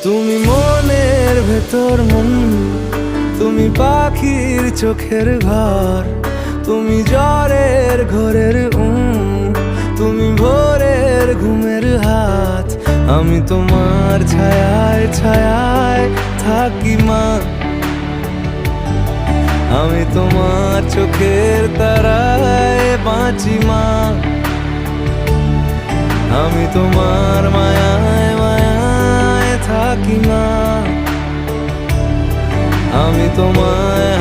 তুমি মনের ভেতর মন, তুমি পাখির চোখের ঘর, তুমি জ্বরের ঘরের তুমি ভোরের ঘুমের হাত। আমি তোমার ছায়ায় ছায়ায় থাকি মা, আমি তোমার চোখের তারায় বাঁচি মা, আমি তোমার মায়ায় মায়ায় থাকি মা, আমি তোমায়